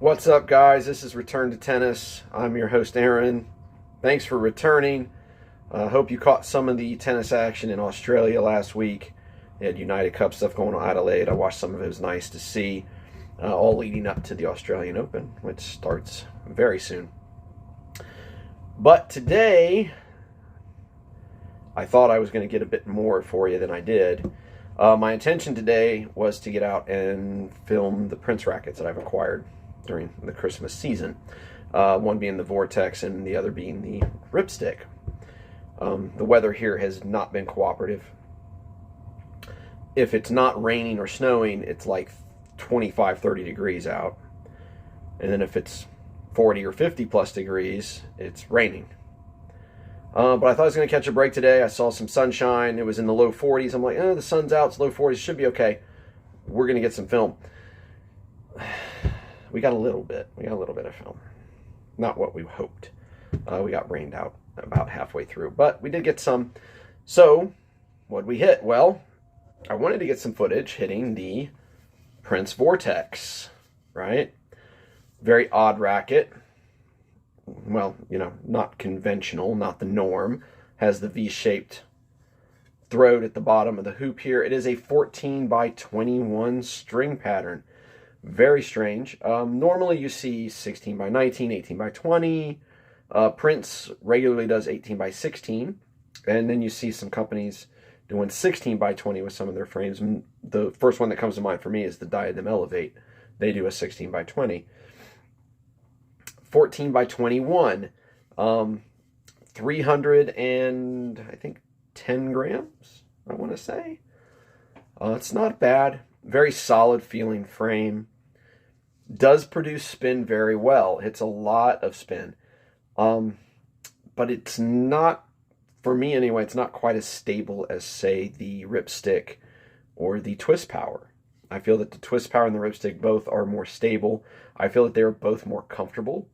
What's up, guys? This is Return to Tennis. I'm your host, Aaron. Thanks for returning. Hope you caught some of the tennis action in Australia last week. They had United Cup stuff going on in Adelaide. I watched some of it. It was nice to see, all leading up to the Australian Open, which starts very soon. But today, I thought I was going to get a bit more for you than I did. My intention today was to get out and film the Prince rackets that I've acquired during the Christmas season. One being the Vortex and the other being the Ripstick. The weather here has not been cooperative. If it's not raining or snowing, it's like 25, 30 degrees out. And then if it's 40 or 50 plus degrees, it's raining. But I thought I was going to catch a break today. I saw some sunshine. It was in the low 40s. I'm like, the sun's out. It's low 40s. Should be okay. We're going to get some film. We got a little bit. We got a little bit of film. Not what we hoped. We got rained out about halfway through. But we did get some. So, what'd we hit? Well, I wanted to get some footage hitting the Prince Vortex. Right? Very odd racket. Well, not conventional, not the norm. Has the V-shaped throat at the bottom of the hoop here. It is a 14 by 21 string pattern. Very strange. Normally you see 16 by 19, 18 by 20. Prince regularly does 18 by 16. And then you see some companies doing 16 by 20 with some of their frames. And the first one that comes to mind for me is the Diadem Elevate. They do a 16 by 20. 14 by 21. 300 and I think 10 grams, I want to say. It's not bad. Very solid feeling frame. Does produce spin very well. Hits a lot of spin. But it's not, for me anyway, it's not quite as stable as, say, the Ripstick or the Twist Power. I feel that the Twist Power and the Ripstick both are more stable. I feel that they're both more comfortable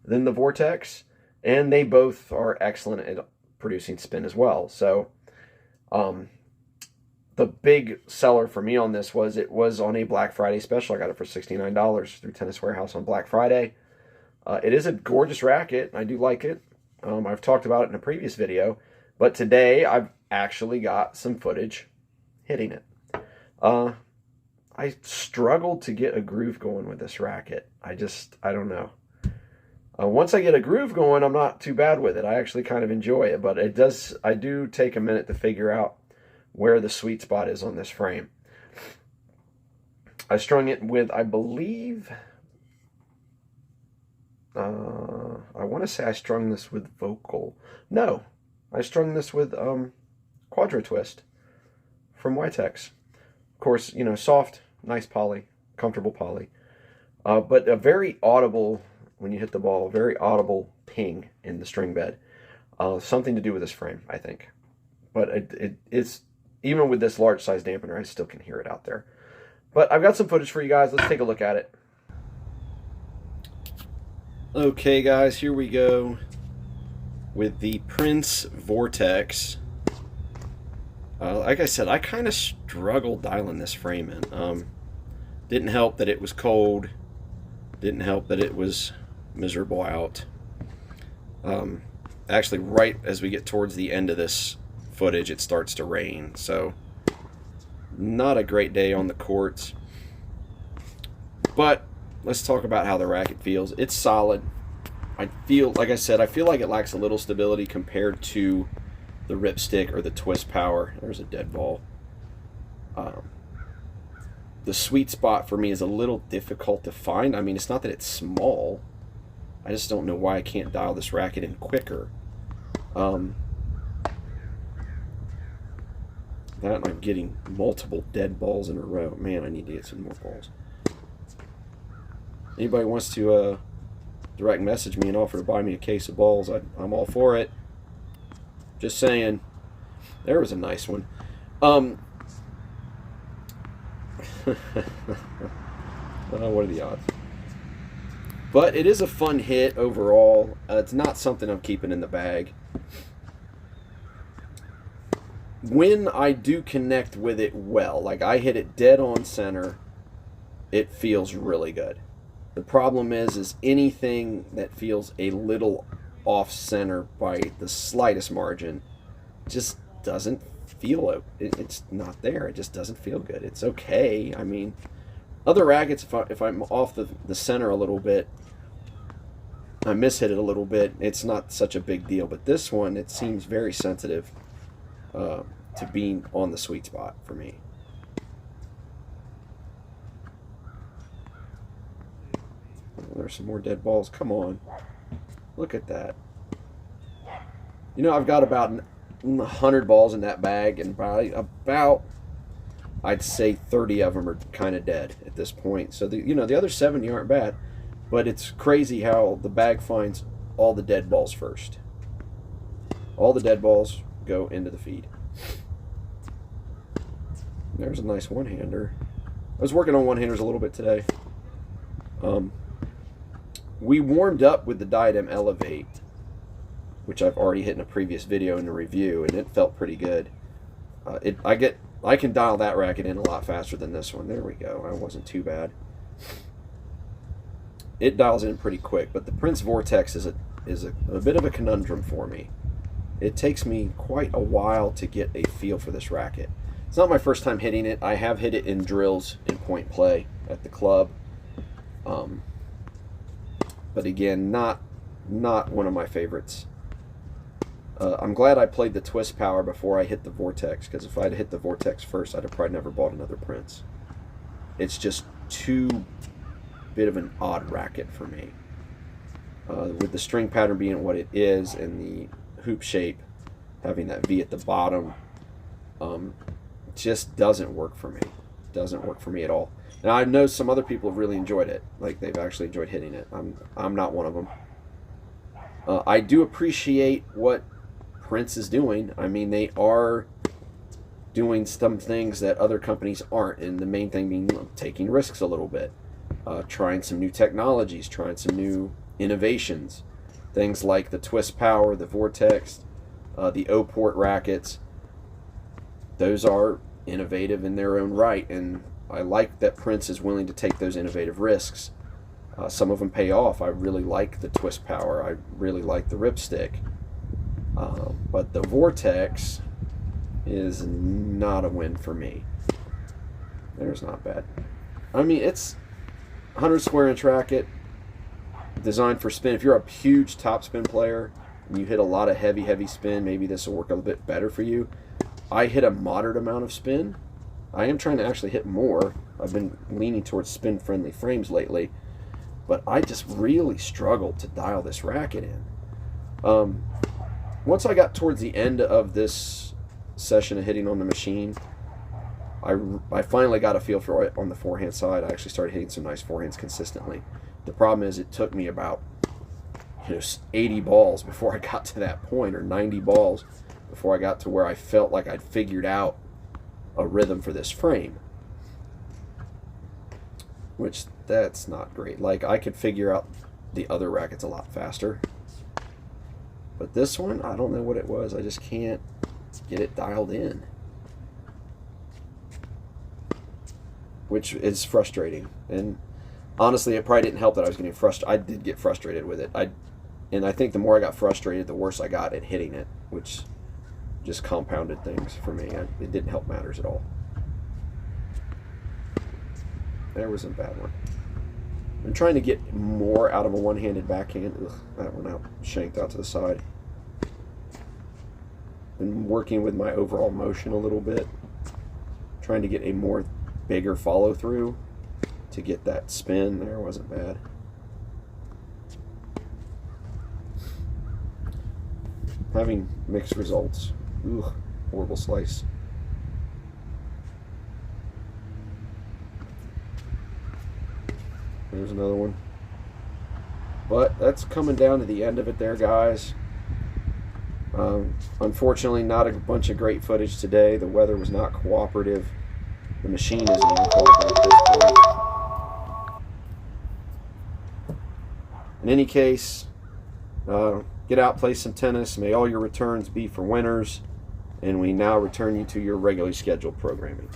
than the Vortex. And they both are excellent at producing spin as well. So, the big seller for me on this was it was on a Black Friday special. I got it for $69 through Tennis Warehouse on Black Friday. It is a gorgeous racket. I do like it. I've talked about it in a previous video. But today, I've actually got some footage hitting it. I struggled to get a groove going with this racket. I don't know. Once I get a groove going, I'm not too bad with it. I actually kind of enjoy it. But I do take a minute to figure out where the sweet spot is on this frame. I strung it with, I believe, I want to say I strung this with Vocal. No, I strung this with Quadro Twist from Witex. Of course, soft, nice poly, comfortable poly. But a very audible, when you hit the ball, very audible ping in the string bed. Something to do with this frame, I think. But it's, even with this large size dampener, I still can hear it out there. But I've got some footage for you guys. Let's take a look at it. Okay, guys, here we go with the Prince Vortex. Like I said, I kind of struggled dialing this frame in. Didn't help that it was cold. Didn't help that it was miserable out. Actually, right as we get towards the end of this footage, it starts to rain, so not a great day on the courts. But let's talk about how the racket feels. It's solid. I feel like it lacks a little stability compared to the Ripstick or the Twist Power. There's a dead ball. The sweet spot for me is a little difficult to find. I mean, it's not that it's small. I just don't know why I can't dial this racket in quicker. That I'm getting multiple dead balls in a row. Man, I need to get some more balls. Anybody wants to direct message me and offer to buy me a case of balls, I'm all for it. Just saying. There was a nice one. What are the odds? But it is a fun hit overall. It's not something I'm keeping in the bag. When I do connect with it well, like I hit it dead on center, it feels really good. The problem is anything that feels a little off center by the slightest margin just doesn't feel it's not there. It just doesn't feel good. It's okay. I mean, other rackets, if I'm off the center a little bit, I mishit it a little bit, it's not such a big deal. But this one, it seems very sensitive to being on the sweet spot for me. There's some more dead balls. Come on. Look at that. You know, I've got about 100 balls in that bag, and about I'd say 30 of them are kind of dead at this point. So, the other 70 aren't bad. But it's crazy how the bag finds all the dead balls first. All the dead balls go into the feed. There's a nice one-hander. I was working on one-handers a little bit today. We warmed up with the Diadem Elevate, which I've already hit in a previous video in the review, and it felt pretty good. I can dial that racket in a lot faster than this one. There we go. I wasn't too bad. It dials in pretty quick, but the Prince Vortex is a bit of a conundrum for me. It takes me quite a while to get a feel for this racket. It's not my first time hitting it. I have hit it in drills in point play at the club. But again, not one of my favorites. I'm glad I played the twist power before I hit the Vortex, because if I'd hit the Vortex first, I'd have probably never bought another Prince. It's just too bit of an odd racket for me. With the string pattern being what it is and the hoop shape having that V at the bottom, just doesn't work for me. Doesn't work for me at all. And I know some other people have really enjoyed it. Like, they've actually enjoyed hitting it. I'm not one of them. I do appreciate what Prince is doing. I mean, they are doing some things that other companies aren't, and the main thing being taking risks a little bit. Trying some new technologies, trying some new innovations. Things like the twist power, the Vortex, the O-port rackets. Those are innovative in their own right, and I like that Prince is willing to take those innovative risks. Some of them pay off. I really like the twist power. I really like the ripstick. But the Vortex is not a win for me. There's not bad. I mean, it's 100 square inch racket, designed for spin. If you're a huge top spin player and you hit a lot of heavy spin, maybe this will work a little bit better for you. I hit a moderate amount of spin. I am trying to actually hit more. I've been leaning towards spin-friendly frames lately, but I just really struggled to dial this racket in. Once I got towards the end of this session of hitting on the machine, I finally got a feel for it on the forehand side. I actually started hitting some nice forehands consistently. The problem is it took me about 80 balls before I got to that point, or 90 balls before I got to where I felt like I'd figured out a rhythm for this frame. Which, that's not great. Like, I could figure out the other rackets a lot faster. But this one, I don't know what it was. I just can't get it dialed in. Which is frustrating. And honestly, it probably didn't help that I was getting frustrated. I did get frustrated with it. And I think the more I got frustrated, the worse I got at hitting it, which just compounded things for me. It didn't help matters at all. There was a bad one. I'm trying to get more out of a one-handed backhand. Ugh, that one out, shanked out to the side. Been working with my overall motion a little bit. Trying to get a more bigger follow-through to get that spin. There wasn't bad. Having mixed results. Ugh, horrible slice. There's another one. But that's coming down to the end of it there, guys. Unfortunately, not a bunch of great footage today. The weather was not cooperative. The machine isn't even cooperative at this point. In any case, get out, play some tennis. May all your returns be for winners. And we now return you to your regularly scheduled programming.